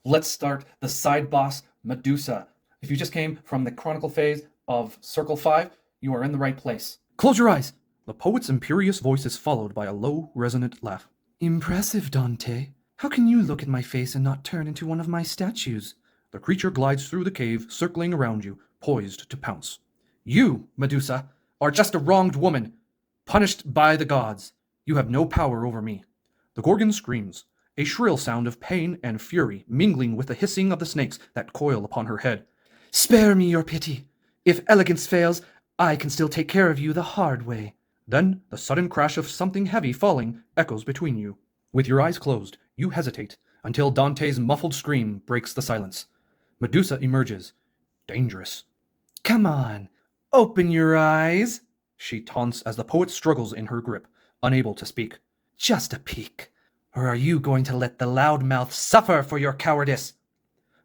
Let's start the side boss, Medusa. If you just came from the Chronicle phase of Circle 5, you are in the right place. Close your eyes! The poet's imperious voice is followed by a low, resonant laugh. Impressive, Dante. How can you look at my face and not turn into one of my statues? The creature glides through the cave, circling around you, poised to pounce. You, Medusa, are just a wronged woman, punished by the gods. You have no power over me. The Gorgon screams, a shrill sound of pain and fury mingling with the hissing of the snakes that coil upon her head. Spare me your pity. If elegance fails, I can still take care of you the hard way. Then the sudden crash of something heavy falling echoes between you. With your eyes closed, you hesitate until Dante's muffled scream breaks the silence. Medusa emerges, dangerous. Come on, open your eyes, she taunts as the poet struggles in her grip, unable to speak. Just a peek. Or are you going to let the loudmouth suffer for your cowardice?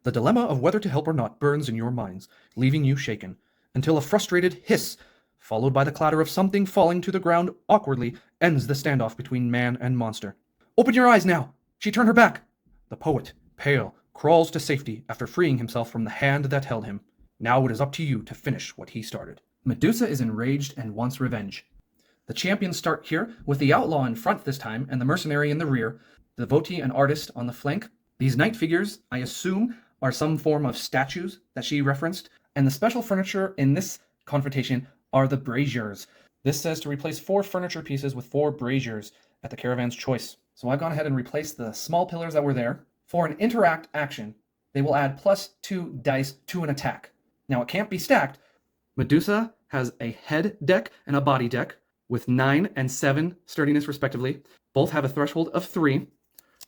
The dilemma of whether to help or not burns in your minds, leaving you shaken, until a frustrated hiss, followed by the clatter of something falling to the ground awkwardly, ends the standoff between man and monster. Open your eyes now! She turned her back! The poet, pale, crawls to safety after freeing himself from the hand that held him. Now it is up to you to finish what he started. Medusa is enraged and wants revenge. The champions start here, with the outlaw in front this time, and the mercenary in the rear, the devotee and artist on the flank. These knight figures, I assume, are some form of statues that she referenced, and the special furniture in this confrontation are the braziers. This says to replace 4 furniture pieces with 4 braziers at the caravan's choice. So I've gone ahead and replaced the small pillars that were there. For an interact action, they will add +2 dice to an attack. Now it can't be stacked. Medusa has a head deck and a body deck with 9 and 7 sturdiness respectively. Both have a threshold of 3.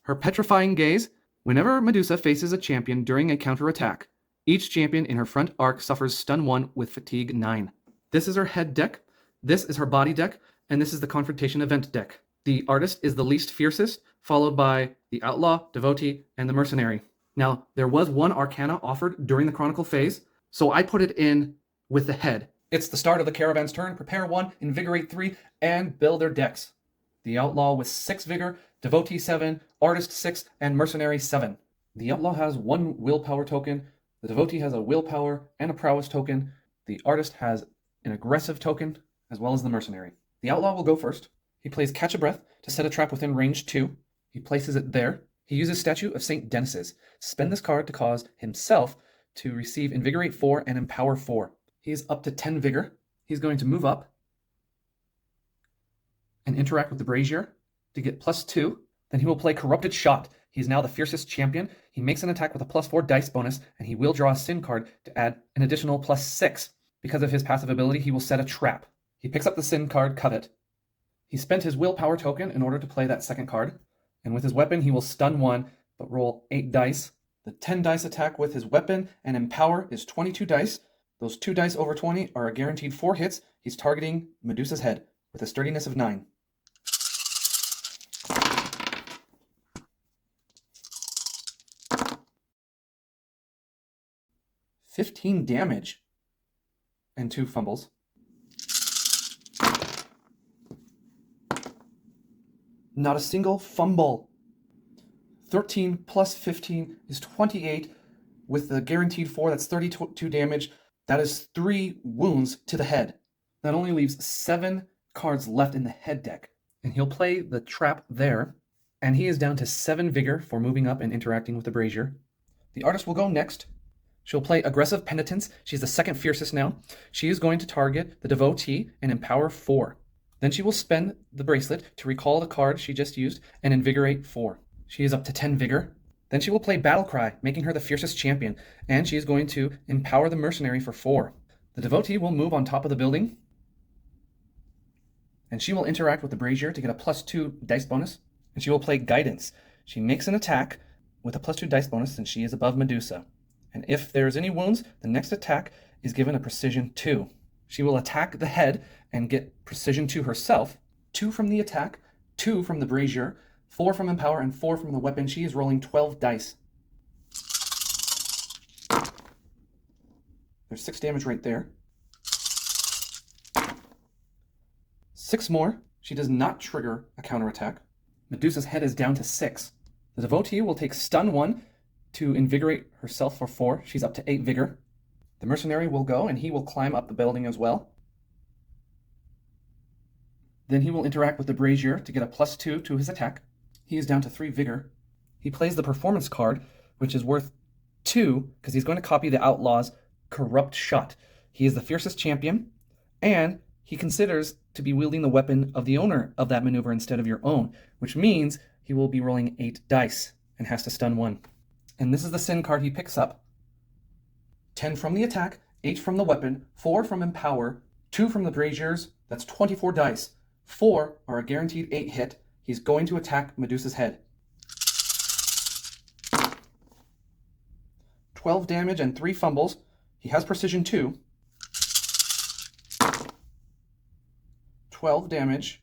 Her petrifying gaze. Whenever Medusa faces a champion during a counterattack, each champion in her front arc suffers stun 1 with fatigue 9. This is her head deck, this is her body deck, and this is the confrontation event deck. The artist is the least fiercest, followed by the outlaw, devotee, and the mercenary. Now, there was one arcana offered during the Chronicle phase, so I put it in with the head. It's the start of the caravan's turn. Prepare 1, invigorate 3, and build their decks. The outlaw with 6 vigor, devotee 7, artist 6, and mercenary 7. The outlaw has 1 willpower token, the devotee has a willpower and a prowess token, the artist has an aggressive token, as well as the mercenary. The outlaw will go first. He plays Catch a Breath to set a trap within range 2. He places it there. He uses Statue of St. Denis's. Spend this card to cause himself to receive Invigorate 4 and Empower 4. He is up to 10 vigor. He's going to move up and interact with the brazier to get +2. Then he will play Corrupted Shot. He is now the fiercest champion. He makes an attack with a +4 dice bonus, and he will draw a sin card to add an additional +6. Because of his passive ability, he will set a trap. He picks up the sin card, Covet. He spent his willpower token in order to play that second card, and with his weapon he will stun 1, but roll 8 dice. The 10 dice attack with his weapon and Empower is 22 dice. Those 2 dice over 20 are a guaranteed 4 hits. He's targeting Medusa's head with a sturdiness of 9. $15 damage and 2 fumbles. Not a single fumble. 13 plus 15 is 28. With the guaranteed 4, that's 32 damage. That is 3 wounds to the head. That only leaves 7 cards left in the head deck. And he'll play the trap there. And he is down to 7 vigor for moving up and interacting with the brazier. The artist will go next. She'll play Aggressive Penitence. She's the second fiercest now. She is going to target the devotee and Empower 4. Then she will spend the bracelet to recall the card she just used and invigorate 4. She is up to 10 vigor. Then she will play Battle Cry, making her the fiercest champion, and she is going to empower the mercenary for 4. The devotee will move on top of the building, and she will interact with the brazier to get a +2 dice bonus, and she will play Guidance. She makes an attack with a +2 dice bonus since she is above Medusa. And if there's any wounds, the next attack is given a precision 2. She will attack the head and get precision 2 herself. 2 from the attack, 2 from the brazier, 4 from Empower, and 4 from the weapon. She is rolling 12 dice. There's 6 damage right there. 6 more. She does not trigger a counterattack. Medusa's head is down to 6. The devotee will take Stun 1 to invigorate herself for 4. She's up to 8 vigor. The mercenary will go, and he will climb up the building as well. Then he will interact with the brazier to get a +2 to his attack. He is down to 3 vigor. He plays the performance card, which is worth 2, because he's going to copy the outlaw's corrupt shot. He is the fiercest champion, and he considers to be wielding the weapon of the owner of that maneuver instead of your own, which means he will be rolling 8 dice and has to stun 1. And this is the sin card he picks up. 10 from the attack, 8 from the weapon, 4 from empower, 2 from the braziers. That's 24 dice. 4 are a guaranteed 8 hit. He's going to attack Medusa's head. 12 damage and 3 fumbles. He has precision 2. 12 damage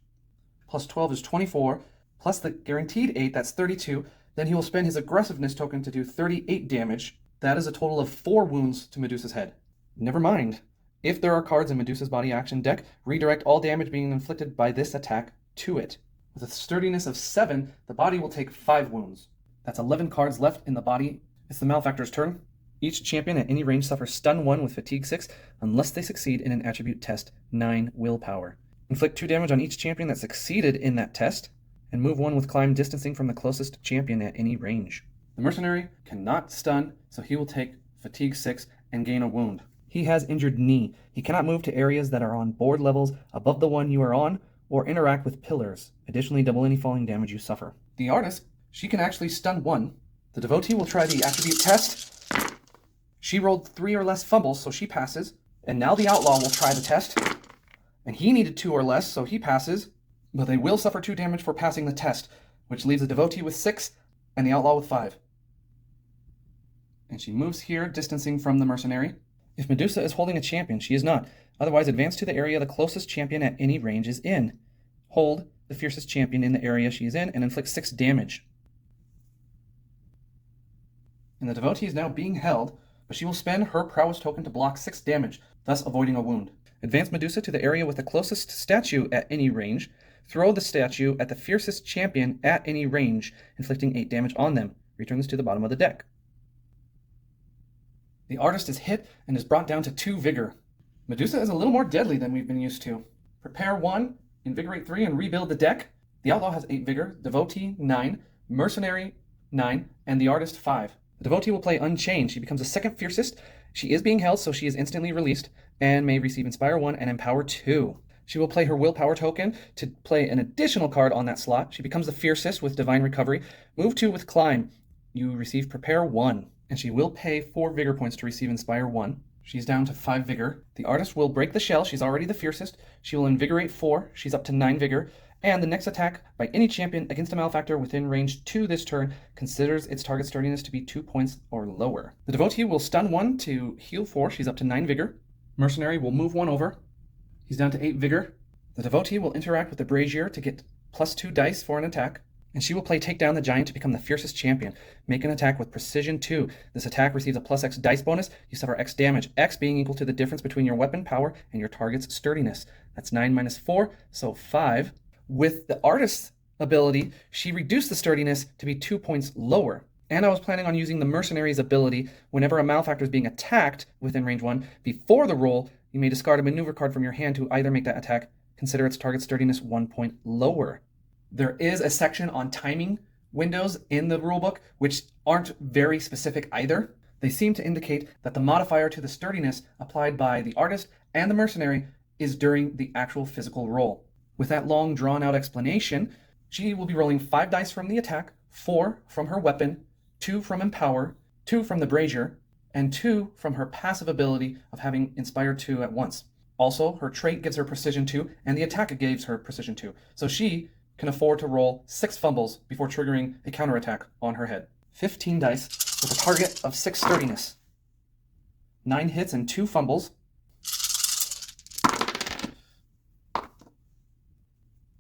plus 12 is 24, plus the guaranteed 8, that's 32. Then he will spend his aggressiveness token to do 38 damage. That is a total of 4 wounds to Medusa's head. Never mind. If there are cards in Medusa's body action deck, redirect all damage being inflicted by this attack to it. With a sturdiness of 7, the body will take 5 wounds. That's 11 cards left in the body. It's the malefactor's turn. Each champion at any range suffers stun 1 with fatigue 6 unless they succeed in an attribute test 9 willpower. Inflict 2 damage on each champion that succeeded in that test, and move 1 with climb distancing from the closest champion at any range. The mercenary cannot stun, so he will take fatigue 6 and gain a wound. He has injured knee. He cannot move to areas that are on board levels above the one you are on, or interact with pillars. Additionally, double any falling damage you suffer. The artist, she can actually stun 1. The devotee will try the attribute test. She rolled 3 or less fumbles, so she passes. And now the outlaw will try the test. And he needed 2 or less, so he passes. But they will suffer 2 damage for passing the test, which leaves the devotee with 6 and the outlaw with 5. And she moves here, distancing from the mercenary. If Medusa is holding a champion, she is not. Otherwise, advance to the area the closest champion at any range is in. Hold the fiercest champion in the area she is in and inflict 6 damage. And the devotee is now being held, but she will spend her prowess token to block 6 damage, thus avoiding a wound. Advance Medusa to the area with the closest statue at any range. Throw the statue at the fiercest champion at any range, inflicting 8 damage on them. Return this to the bottom of the deck. The artist is hit and is brought down to 2 vigor. Medusa is a little more deadly than we've been used to. Prepare 1, invigorate 3, and rebuild the deck. The outlaw has 8 vigor, devotee 9, mercenary 9, and the artist 5. The devotee will play Unchained. She becomes the second fiercest. She is being held, so she is instantly released and may receive Inspire 1 and Empower 2. She will play her willpower token to play an additional card on that slot. She becomes the fiercest with Divine Recovery. Move 2 with Climb. You receive Prepare 1, and she will pay 4 vigor points to receive Inspire 1. She's down to 5 vigor. The artist will break the shell. She's already the fiercest. She will invigorate 4. She's up to 9 vigor. And the next attack by any champion against a malefactor within range 2 this turn considers its target sturdiness to be 2 points or lower. The devotee will stun 1 to heal 4. She's up to 9 vigor. Mercenary will move 1 over. He's down to 8 vigor. The devotee will interact with the brazier to get +2 dice for an attack. And she will play Take Down the Giant to become the fiercest champion. Make an attack with Precision 2. This attack receives a +X dice bonus. You suffer X damage, X being equal to the difference between your weapon power and your target's sturdiness. That's 9 minus 4, so 5. With the artist's ability, she reduced the sturdiness to be 2 points lower. And I was planning on using the mercenary's ability. Whenever a malefactor is being attacked within range 1, before the roll, you may discard a maneuver card from your hand to either make that attack consider its target sturdiness 1 point lower. There is a section on timing windows in the rulebook, which aren't very specific either. They seem to indicate that the modifier to the sturdiness applied by the artist and the mercenary is during the actual physical roll. With that long, drawn-out explanation, she will be rolling 5 dice from the attack, 4 from her weapon, 2 from Empower, 2 from the brazier, and 2 from her passive ability of having Inspire 2 at once. Also, her trait gives her Precision 2, and the attack gives her Precision 2. So she can afford to roll 6 fumbles before triggering a counterattack on her head. 15 dice with a target of 6 sturdiness. 9 hits and 2 fumbles.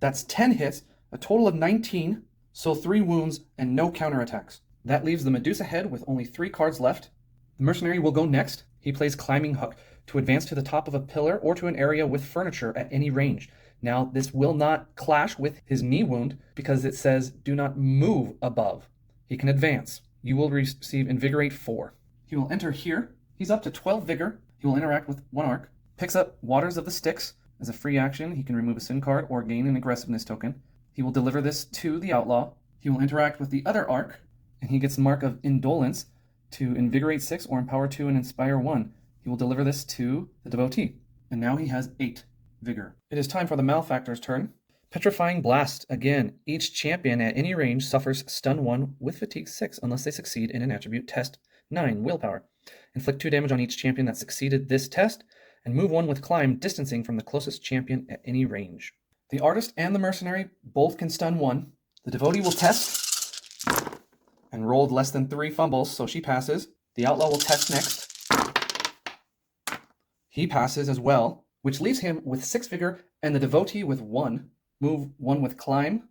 That's 10 hits, a total of 19, so 3 wounds and no counterattacks. That leaves the Medusa head with only 3 cards left. The mercenary will go next. He plays Climbing Hook to advance to the top of a pillar or to an area with furniture at any range. Now, this will not clash with his knee wound because it says do not move above. He can advance. you will receive Invigorate 4. He will enter here. He's up to 12 vigor. He will interact with one arc. Picks up Waters of the Styx. As a free action, he can remove a sin card or gain an aggressiveness token. He will deliver this to the outlaw. He will interact with the other arc, and he gets the mark of Indolence to Invigorate 6 or Empower 2 and Inspire 1. He will deliver this to the devotee. And now he has 8 vigor. It is time for the Malefactor's turn. Petrifying Blast. Again, each champion at any range suffers Stun 1 with Fatigue 6 unless they succeed in an attribute test 9, Willpower. Inflict 2 damage on each champion that succeeded this test, and move 1 with Climb, distancing from the closest champion at any range. The Artist and the Mercenary both can stun 1. The Devotee will test, and rolled less than 3 fumbles, so she passes. The Outlaw will test next. He passes as well, which leaves him with 6 vigor, and the Devotee with 1. Move 1 with Climb.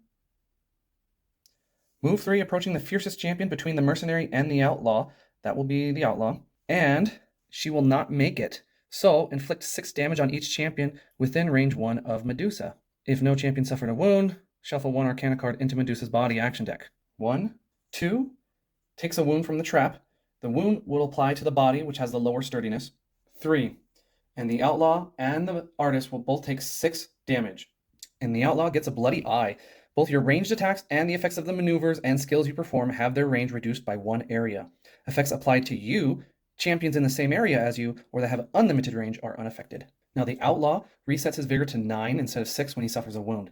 Move 3, approaching the fiercest champion between the Mercenary and the Outlaw. That will be the Outlaw. And she will not make it. So, inflict 6 damage on each champion within range 1 of Medusa. If no champion suffered a wound, shuffle 1 Arcana card into Medusa's body action deck. 1, 2, takes a wound from the trap. The wound will apply to the body, which has the lower sturdiness. 3, and the Outlaw and the Artist will both take 6 damage. And the Outlaw gets a bloody eye. Both your ranged attacks and the effects of the maneuvers and skills you perform have their range reduced by 1 area. Effects applied to you, champions in the same area as you, or that have unlimited range are unaffected. Now the Outlaw resets his vigor to 9 instead of 6 when he suffers a wound.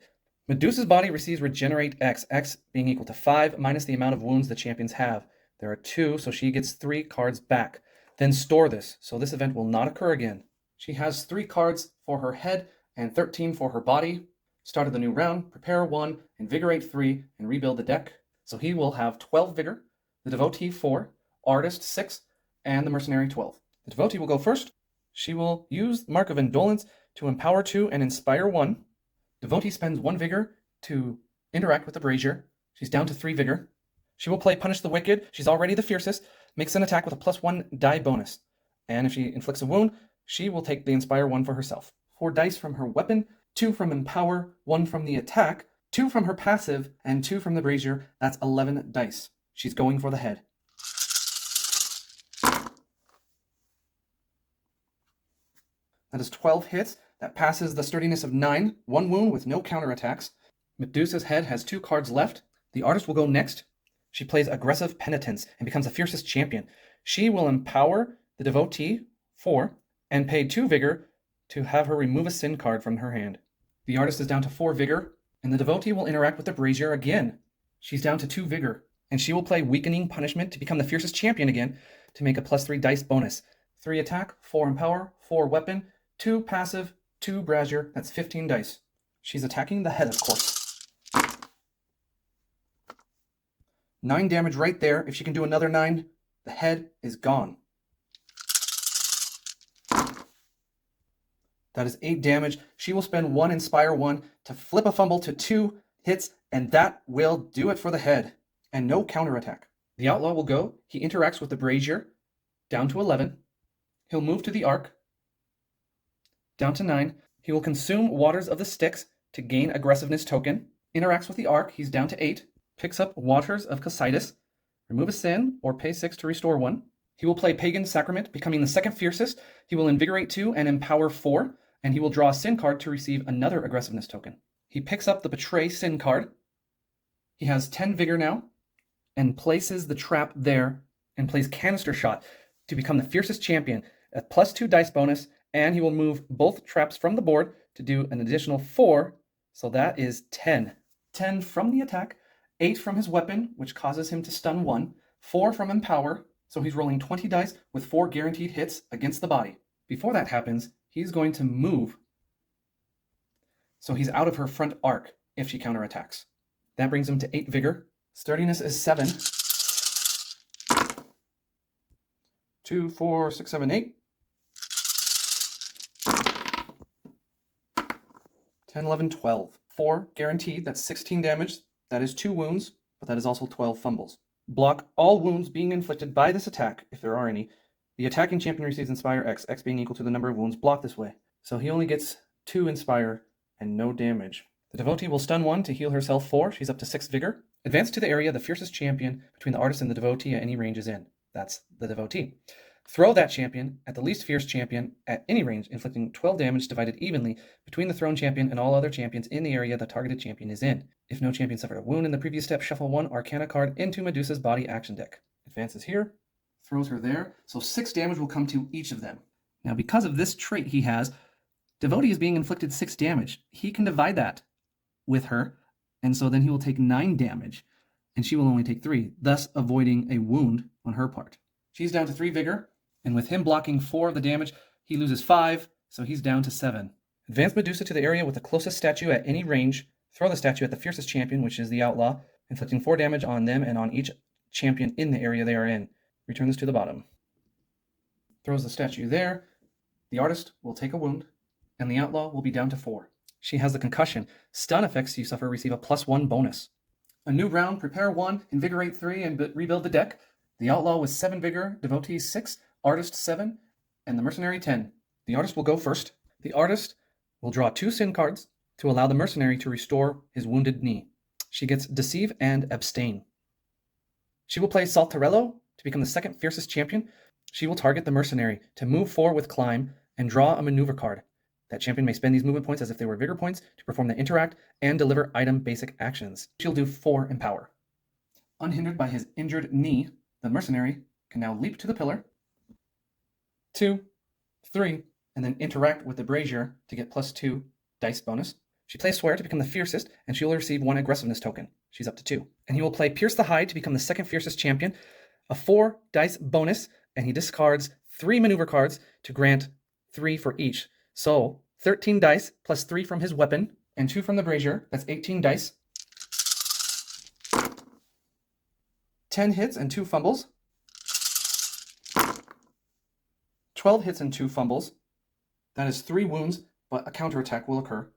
Medusa's body receives Regenerate X, X being equal to 5 minus the amount of wounds the champions have. There are 2, so she gets 3 cards back. Then store this, so this event will not occur again. She has 3 cards for her head and 13 for her body. Start of the new round, prepare 1, invigorate 3, and rebuild the deck. So he will have 12 vigor, the Devotee 4, Artist 6, and the Mercenary 12. The Devotee will go first. She will use Mark of Indolence to Empower 2 and Inspire 1. Devotee spends 1 vigor to interact with the Brazier. She's down to 3 vigor. She will play Punish the Wicked. She's already the fiercest. Makes an attack with a +1 die bonus. And if she inflicts a wound, she will take the Inspire 1 for herself. 4 dice from her weapon, 2 from Empower, 1 from the attack, 2 from her passive, and 2 from the Brazier. That's 11 dice. She's going for the head. That is 12 hits. That passes the sturdiness of 9. 1 wound with no counterattacks. Medusa's head has 2 cards left. The Artist will go next. She plays Aggressive Penitence and becomes the fiercest champion. She will empower the Devotee 4 and pay 2 vigor to have her remove a sin card from her hand. The Artist is down to 4 vigor, and the Devotee will interact with the Brazier again. She's down to 2 vigor, and she will play Weakening Punishment to become the fiercest champion again to make a +3 dice bonus. 3 attack, 4 empower, 4 weapon, 2 passive, 2 Brazier. That's 15 dice. She's attacking the head, of course. 9 damage right there. If she can do another 9, the head is gone. That is 8 damage. She will spend 1 Inspire 1 to flip a fumble to 2 hits, and that will do it for the head. And no counterattack. The Outlaw will go. He interacts with the Brazier, down to 11. He'll move to the Arc, down to 9. He will consume Waters of the Styx to gain Aggressiveness token. Interacts with the Arc. He's down to 8. Picks up Waters of Casitas. Remove a sin, or pay 6 to restore 1. He will play Pagan Sacrament, becoming the second fiercest. He will Invigorate 2 and Empower 4. And he will draw a sin card to receive another aggressiveness token. He picks up the Betray sin card. He has 10 vigor now, and places the trap there, and plays Canister Shot to become the fiercest champion, a +2 dice bonus, and he will move both traps from the board to do an additional 4, so that is 10. 10 from the attack, 8 from his weapon, which causes him to stun 1, 4 from Empower, so he's rolling 20 dice with 4 guaranteed hits against the body. Before that happens, he's going to move. So he's out of her front arc if she counterattacks. That brings him to 8 vigor. Sturdiness is 7. 2, 4, 6, 7, 8. 10, 11, 12. 4 guaranteed. That's 16 damage. That is 2 wounds, but that is also 12 fumbles. Block all wounds being inflicted by this attack, if there are any. The attacking champion receives Inspire X, X being equal to the number of wounds blocked this way. So he only gets 2 Inspire and no damage. The Devotee will stun 1 to heal herself 4. She's up to 6 vigor. Advance to the area the fiercest champion between the artist and the devotee at any range is in. That's the devotee. Throw that champion at the least fierce champion at any range, inflicting 12 damage divided evenly between the thrown champion and all other champions in the area the targeted champion is in. If no champion suffered a wound in the previous step, shuffle one Arcana card into Medusa's body action deck. Advances here, throws her there, so 6 damage will come to each of them. Now, because of this trait he has, devotee is being inflicted 6 damage. He can divide that with her, and so then he will take 9 damage, and she will only take 3, thus avoiding a wound on her part. She's down to 3 vigor, and with him blocking 4 of the damage, he loses 5, so he's down to 7. Advance Medusa to the area with the closest statue at any range. Throw the statue at the fiercest champion, which is the outlaw, inflicting 4 damage on them and on each champion in the area they are in. Return this to the bottom. Throws the statue there. The artist will take a wound, and the outlaw will be down to 4. She has the concussion. Stun effects you suffer receive a +1 bonus. A new round, prepare 1, invigorate 3, and rebuild the deck. The outlaw with 7 vigor, devotee 6, artist 7, and the mercenary 10. The artist will go first. The artist will draw 2 sin cards to allow the mercenary to restore his wounded knee. She gets deceive and abstain. She will play Saltarello to become the second fiercest champion. She will target the mercenary to move 4 with climb and draw a maneuver card. That champion may spend these movement points as if they were vigor points to perform the interact and deliver item basic actions. She'll do 4 empower. Unhindered by his injured knee, the mercenary can now leap to the pillar, 2, 3, and then interact with the brazier to get +2 dice bonus. She plays Swear to become the fiercest, and she will receive 1 aggressiveness token. She's up to 2. And he will play Pierce the Hide to become the second fiercest champion, a 4 dice bonus, and he discards 3 maneuver cards to grant 3 for each. So 13 dice plus 3 from his weapon and 2 from the brazier. That's 18 dice. 10 hits and 2 fumbles. 12 hits and 2 fumbles. That is 3 wounds, but a counterattack will occur.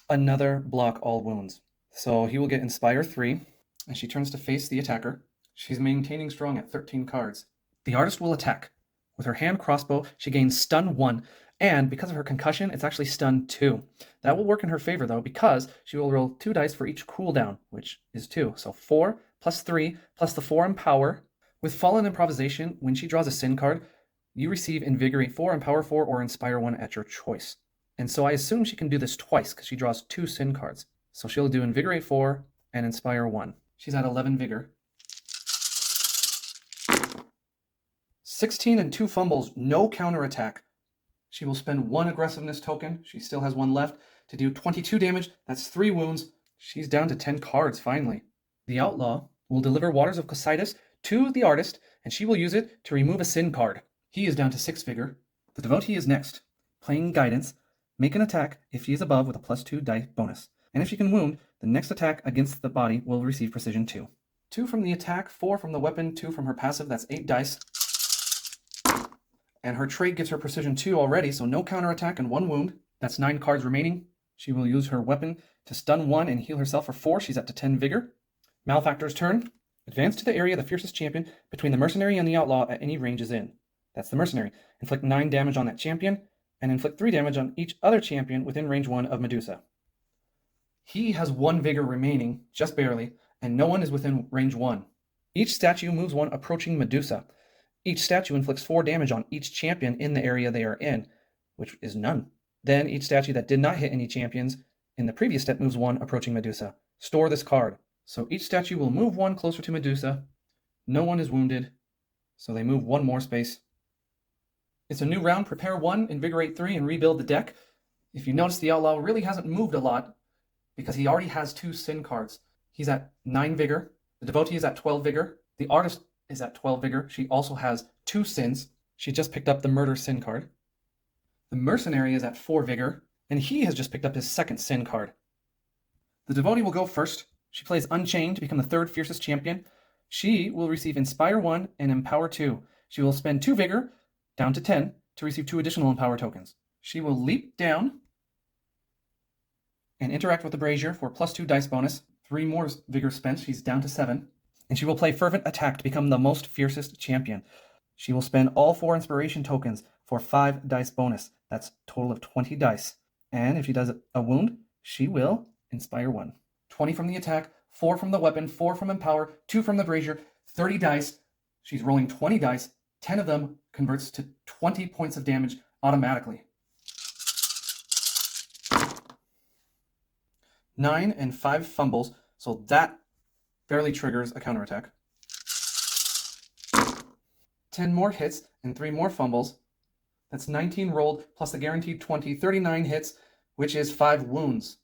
Another block all wounds. So he will get Inspire 3, and she turns to face the attacker. She's maintaining strong at 13 cards. The artist will attack. With her hand crossbow, she gains Stun 1, and because of her concussion, it's actually Stun 2. That will work in her favor, though, because she will roll 2 dice for each cooldown, which is 2. So 4 plus 3 plus the 4 Empower. With Fallen Improvisation, when she draws a Sin card, you receive Invigorate 4, Empower 4, or Inspire 1 at your choice. And so I assume she can do this twice, because she draws 2 Sin cards. So she'll do Invigorate 4 and Inspire 1. She's at 11 Vigor. 16 and 2 fumbles, no counterattack. She will spend 1 aggressiveness token, she still has 1 left, to do 22 damage. That's 3 wounds. She's down to 10 cards, finally. The outlaw will deliver Waters of Cocytus to the artist, and she will use it to remove a Sin card. He is down to 6 vigor. The devotee is next. Playing Guidance, make an attack if she is above with a +2 die bonus. And if she can wound, the next attack against the body will receive Precision 2. 2 from the attack, 4 from the weapon, 2 from her passive, that's 8 dice. And her trait gives her Precision 2 already, so no counterattack and 1 wound. That's 9 cards remaining. She will use her weapon to stun 1 and heal herself for 4. She's up to 10 vigor. Malefactor's turn. Advance to the area the fiercest champion between the mercenary and the outlaw at any range is in. That's the mercenary. Inflict 9 damage on that champion, and inflict 3 damage on each other champion within range 1 of Medusa. He has 1 vigor remaining, just barely, and no one is within range 1. Each statue moves 1 approaching Medusa. Each statue inflicts 4 damage on each champion in the area they are in, which is none. Then each statue that did not hit any champions in the previous step moves 1 approaching Medusa. Store this card. So each statue will move 1 closer to Medusa. No one is wounded, so they move 1 more space. It's a new round. Prepare 1, invigorate 3, and rebuild the deck. If you notice, the outlaw really hasn't moved a lot because he already has 2 sin cards. He's at 9 vigor. The devotee is at 12 vigor. The artist is at 12 vigor. She also has 2 sins. She just picked up the murder sin card. The mercenary is at 4 vigor, and he has just picked up his 2nd sin card. The devotee will go first. She plays Unchained to become the 3rd fiercest champion. She will receive Inspire 1 and Empower 2. She will spend 2 vigor, down to 10, to receive 2 additional Empower tokens. She will leap down and interact with the brazier for +2 dice bonus. 3 more vigor spent. She's down to 7. And she will play Fervent Attack to become the most fiercest champion. She will spend all 4 inspiration tokens for 5 dice bonus. That's a total of 20 dice. And if she does a wound, she will Inspire 1. 20 from the attack, 4 from the weapon, 4 from Empower, 2 from the brazier, 30 dice. She's rolling 20 dice. 10 of them converts to 20 points of damage automatically. 9 and 5 fumbles, so that barely triggers a counterattack. 10 more hits and 3 more fumbles. That's 19 rolled, plus the guaranteed 20, 39 hits, which is 5 wounds.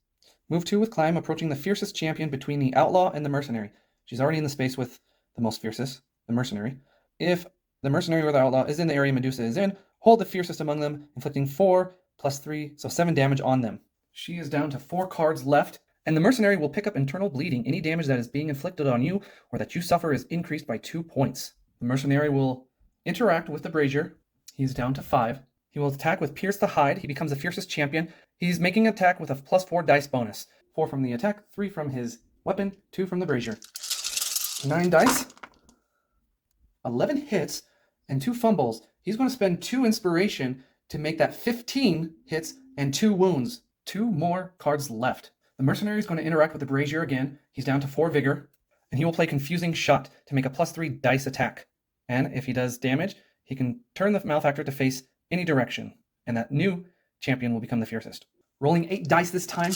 Move 2 with Climb, approaching the fiercest champion between the outlaw and the mercenary. She's already in the space with the most fiercest, the mercenary. If the mercenary or the outlaw is in the area Medusa is in, hold the fiercest among them, inflicting 4 plus 3, so 7 damage on them. She is down to 4 cards left, and the mercenary will pick up internal bleeding. Any damage that is being inflicted on you or that you suffer is increased by 2 points. The mercenary will interact with the brazier. He's down to 5. He will attack with Pierce the Hide. He becomes the fiercest champion. He's making an attack with a plus 4 dice bonus. 4 from the attack, 3 from his weapon, 2 from the brazier. 9 dice, 11 hits, and 2 fumbles. He's going to spend 2 inspiration to make that 15 hits and 2 wounds. 2 more cards left. The mercenary is going to interact with the brazier again. He's down to 4 vigor, and he will play Confusing Shot to make a plus 3 dice attack. And if he does damage, he can turn the malefactor to face any direction, and that new champion will become the fiercest. Rolling 8 dice this time.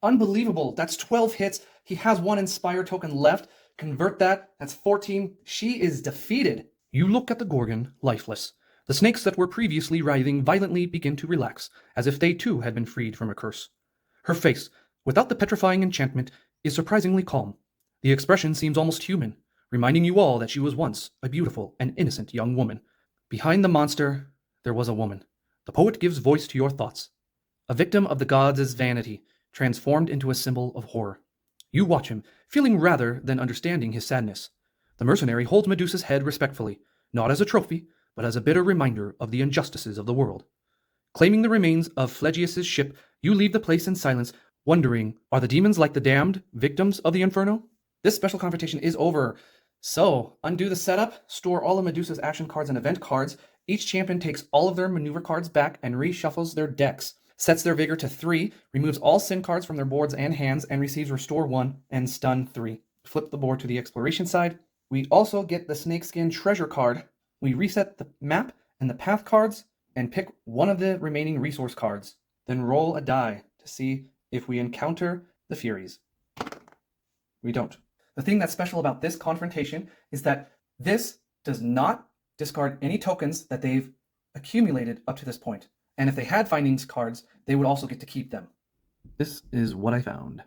Unbelievable. That's 12 hits. He has 1 Inspire token left. Convert that. That's 14. She is defeated. You look at the Gorgon, lifeless. The snakes that were previously writhing violently begin to relax, as if they too had been freed from a curse. Her face, without the petrifying enchantment, is surprisingly calm. The expression seems almost human, reminding you all that she was once a beautiful and innocent young woman. Behind the monster, there was a woman. The poet gives voice to your thoughts. A victim of the gods' vanity, transformed into a symbol of horror. You watch him, feeling rather than understanding his sadness. The mercenary holds Medusa's head respectfully, not as a trophy, but as a bitter reminder of the injustices of the world. Claiming the remains of Phlegyas' ship, you leave the place in silence, wondering, are the demons like the damned, victims of the Inferno? This special confrontation is over. So, undo the setup, store all of Medusa's action cards and event cards. Each champion takes all of their maneuver cards back and reshuffles their decks. Sets their vigor to 3, removes all sin cards from their boards and hands, and receives Restore 1 and Stun 3. Flip the board to the exploration side. We also get the Snakeskin treasure card. We reset the map and the path cards and pick one of the remaining resource cards. Then roll a die to see if we encounter the Furies. We don't. The thing that's special about this confrontation is that this does not discard any tokens that they've accumulated up to this point. And if they had findings cards, they would also get to keep them. This is what I found.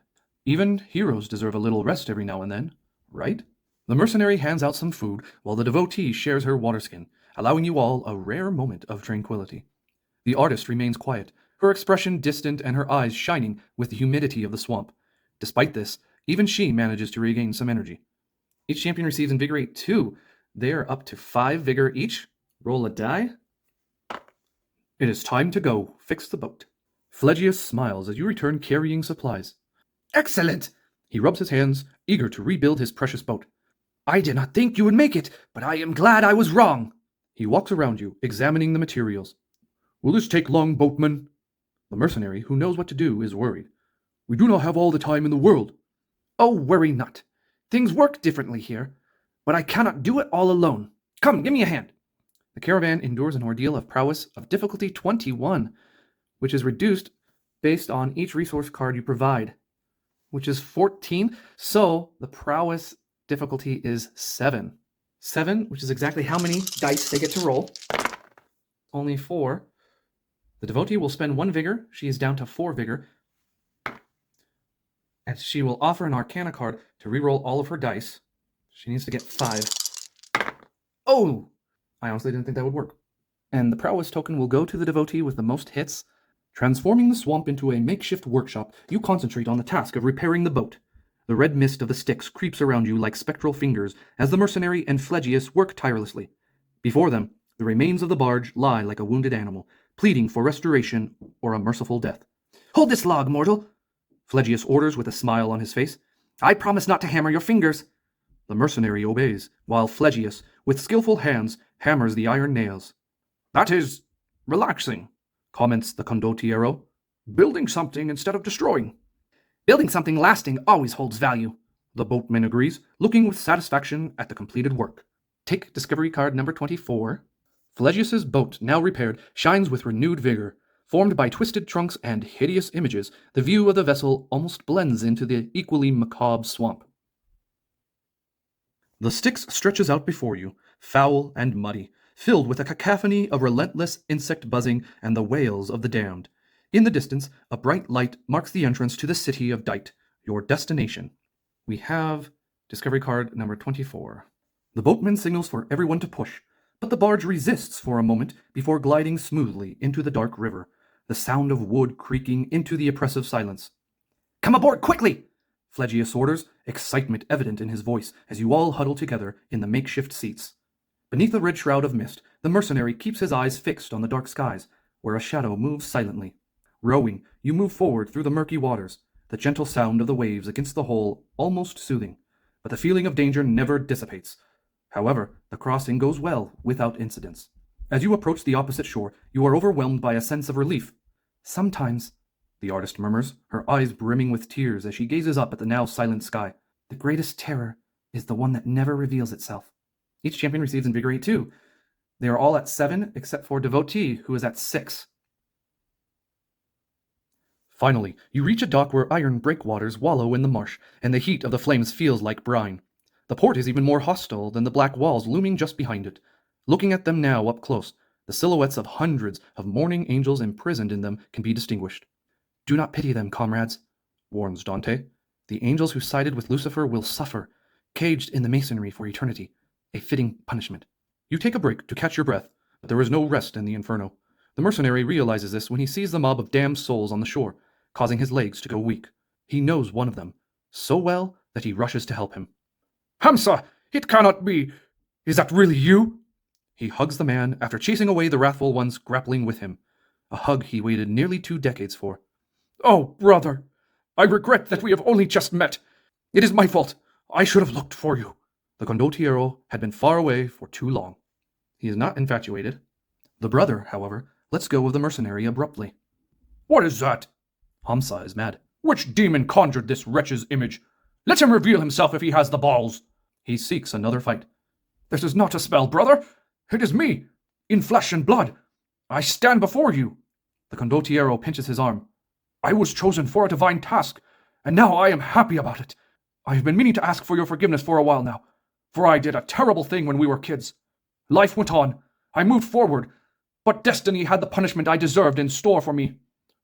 Even heroes deserve a little rest every now and then, right? The mercenary hands out some food, while the devotee shares her waterskin, allowing you all a rare moment of tranquility. The artist remains quiet, her expression distant and her eyes shining with the humidity of the swamp. Despite this, even she manages to regain some energy. Each champion receives Invigorate 2. They are up to 5 vigor each. Roll a die. It is time to go. Fix the boat. Phlegyas smiles as you return carrying supplies. Excellent! He rubs his hands, eager to rebuild his precious boat. I did not think you would make it, but I am glad I was wrong. He walks around you, examining the materials. Will this take long, boatman? The mercenary, who knows what to do, is worried. We do not have all the time in the world. Oh, worry not. Things work differently here, but I cannot do it all alone. Come, give me a hand. The caravan endures an ordeal of prowess of difficulty 21, which is reduced based on each resource card you provide, which is 14, so the prowess difficulty is 7. 7, which is exactly how many dice they get to roll. Only 4. The devotee will spend 1 vigor. She is down to 4 vigor. And she will offer an Arcana card to reroll all of her dice. She needs to get 5. Oh! I honestly didn't think that would work. And the prowess token will go to the devotee with the most hits. Transforming the swamp into a makeshift workshop, you concentrate on the task of repairing the boat. The red mist of the sticks creeps around you like spectral fingers as the mercenary and Phlegyas work tirelessly. Before them, the remains of the barge lie like a wounded animal, pleading for restoration or a merciful death. Hold this log, mortal! Phlegyas orders with a smile on his face. I promise not to hammer your fingers. The mercenary obeys, while Phlegyas, with skillful hands, hammers the iron nails. That is relaxing, comments the condottiero. Building something instead of destroying. Building something lasting always holds value. The boatman agrees, looking with satisfaction at the completed work. Take discovery card number 24. Pelagius's boat, now repaired, shines with renewed vigor. Formed by twisted trunks and hideous images, the view of the vessel almost blends into the equally macabre swamp. The Styx stretches out before you, foul and muddy, filled with a cacophony of relentless insect buzzing and the wails of the damned. In the distance, a bright light marks the entrance to the city of Dite, your destination. We have discovery card number 24. The boatman signals for everyone to push, but the barge resists for a moment before gliding smoothly into the dark river, the sound of wood creaking into the oppressive silence. Come aboard quickly! Pelagius orders, excitement evident in his voice as you all huddle together in the makeshift seats. Beneath a red shroud of mist, the mercenary keeps his eyes fixed on the dark skies, where a shadow moves silently. Rowing, you move forward through the murky waters, the gentle sound of the waves against the hull almost soothing, but the feeling of danger never dissipates. However, the crossing goes well without incidents. As you approach the opposite shore, you are overwhelmed by a sense of relief. Sometimes, the artist murmurs, her eyes brimming with tears as she gazes up at the now silent sky. the greatest terror is the one that never reveals itself. Each champion receives Invigorate 2. They are all at 7, except for Devotee, who is at 6. Finally, you reach a dock where iron breakwaters wallow in the marsh, and the heat of the flames feels like brine. The port is even more hostile than the black walls looming just behind it. Looking at them now up close, the silhouettes of hundreds of mourning angels imprisoned in them can be distinguished. Do not pity them, comrades, warns Dante. The angels who sided with Lucifer will suffer, caged in the masonry for eternity, a fitting punishment. You take a break to catch your breath, but there is no rest in the Inferno. The mercenary realizes this when he sees the mob of damned souls on the shore, causing his legs to go weak. He knows one of them, so well that he rushes to help him. Hamsa, it cannot be. Is that really you? He hugs the man after chasing away the wrathful ones grappling with him, a hug he waited nearly 2 decades for. Oh, brother, I regret that we have only just met. It is my fault. I should have looked for you. The condottiero had been far away for too long. He is not infatuated. The brother, however, lets go of the mercenary abruptly. What is that? Hamsa is mad. Which demon conjured this wretch's image? Let him reveal himself if he has the balls. He seeks another fight. This is not a spell, brother. It is me, in flesh and blood. I stand before you. The condottiero pinches his arm. I was chosen for a divine task, and now I am happy about it. I have been meaning to ask for your forgiveness for a while now, for I did a terrible thing when we were kids. Life went on. I moved forward, but destiny had the punishment I deserved in store for me.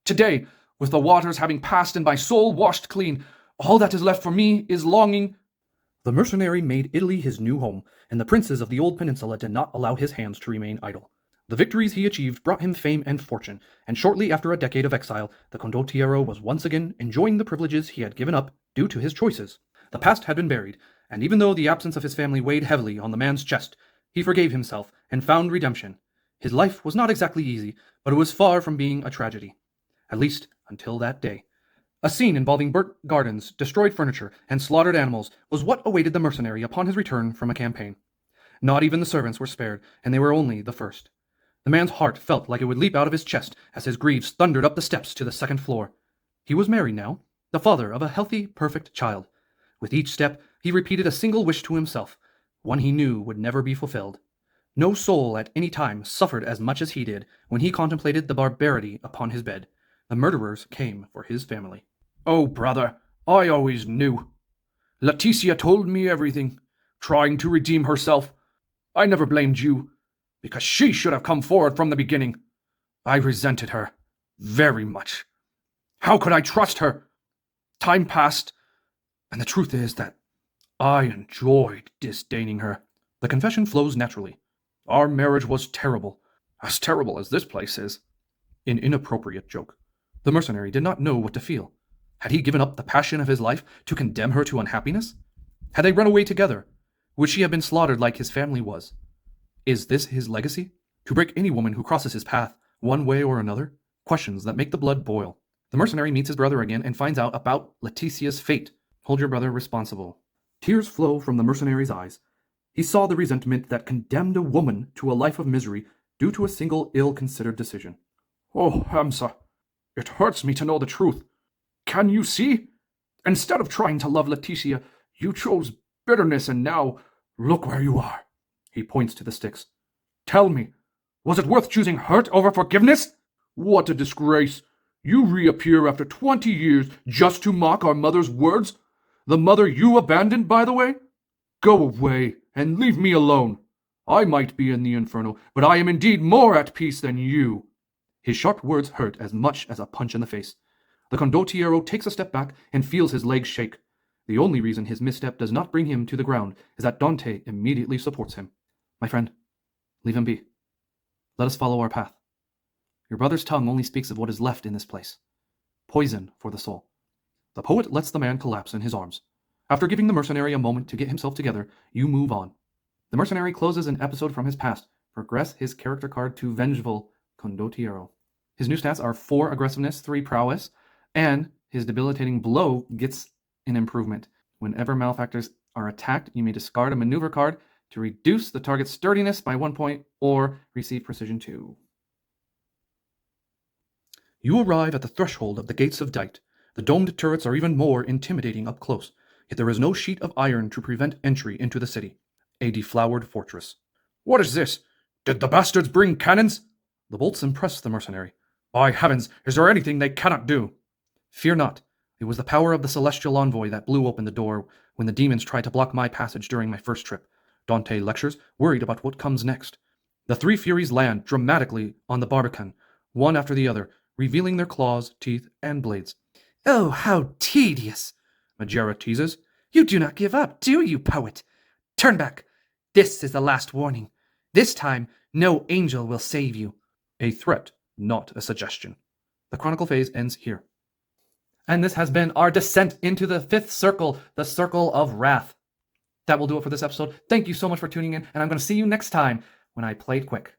Today, with the waters having passed and my soul washed clean, all that is left for me is longing. The mercenary made Italy his new home, and the princes of the old peninsula did not allow his hands to remain idle. The victories he achieved brought him fame and fortune, and shortly after a decade of exile, the condottiero was once again enjoying the privileges he had given up due to his choices. The past had been buried, and even though the absence of his family weighed heavily on the man's chest, he forgave himself and found redemption. His life was not exactly easy, but it was far from being a tragedy. At least until that day. A scene involving burnt gardens, destroyed furniture, and slaughtered animals was what awaited the mercenary upon his return from a campaign. Not even the servants were spared, and they were only the first. The man's heart felt like it would leap out of his chest as his Greaves thundered up the steps to the second floor. He was married now, the father of a healthy, perfect child. With each step, he repeated a single wish to himself, one he knew would never be fulfilled. No soul at any time suffered as much as he did when he contemplated the barbarity upon his bed. The murderers came for his family. Oh, brother, I always knew. Leticia told me everything, trying to redeem herself. I never blamed you, because she should have come forward from the beginning. I resented her very much. How could I trust her? Time passed, and the truth is that I enjoyed disdaining her. The confession flows naturally. Our marriage was terrible, as terrible as this place is. An inappropriate joke. The mercenary did not know what to feel. Had he given up the passion of his life to condemn her to unhappiness? Had they run away together? Would she have been slaughtered like his family was? Is this his legacy? To break any woman who crosses his path, one way or another? Questions that make the blood boil. The mercenary meets his brother again and finds out about Leticia's fate. Hold your brother responsible. Tears flow from the mercenary's eyes. He saw the resentment that condemned a woman to a life of misery due to a single ill-considered decision. Oh, Hamsa, it hurts me to know the truth. Can you see? Instead of trying to love Leticia, you chose bitterness, and now look where you are. He points to the sticks. Tell me, was it worth choosing hurt over forgiveness? What a disgrace. You reappear after 20 years just to mock our mother's words? The mother you abandoned, by the way? Go away and leave me alone. I might be in the Inferno, but I am indeed more at peace than you. His sharp words hurt as much as a punch in the face. The condottiero takes a step back and feels his legs shake. The only reason his misstep does not bring him to the ground is that Dante immediately supports him. My friend, leave him be. Let us follow our path. Your brother's tongue only speaks of what is left in this place. Poison for the soul. The poet lets the man collapse in his arms. After giving the mercenary a moment to get himself together, you move on. The mercenary closes an episode from his past. Progress his character card to Vengeful Condottiero. His new stats are 4 aggressiveness, 3 prowess, and his debilitating blow gets an improvement. Whenever malefactors are attacked, you may discard a maneuver card to reduce the target's sturdiness by 1 point or receive precision 2. You arrive at the threshold of the gates of Dite. The domed turrets are even more intimidating up close, yet there is no sheet of iron to prevent entry into the city. A deflowered fortress. What is this? Did the bastards bring cannons? The bolts impress the mercenary. By heavens, is there anything they cannot do? Fear not. It was the power of the celestial envoy that blew open the door when the demons tried to block my passage during my first trip. Dante lectures, worried about what comes next. The 3 Furies land dramatically on the Barbican, one after the other, revealing their claws, teeth, and blades. Oh, how tedious, Maegera teases. You do not give up, do you, poet? Turn back. This is the last warning. This time, no angel will save you. A threat, not a suggestion. The Chronicle phase ends here. And this has been our descent into the 5th circle, the Circle of Wrath. That will do it for this episode. Thank you so much for tuning in, and I'm going to see you next time when I play it quick.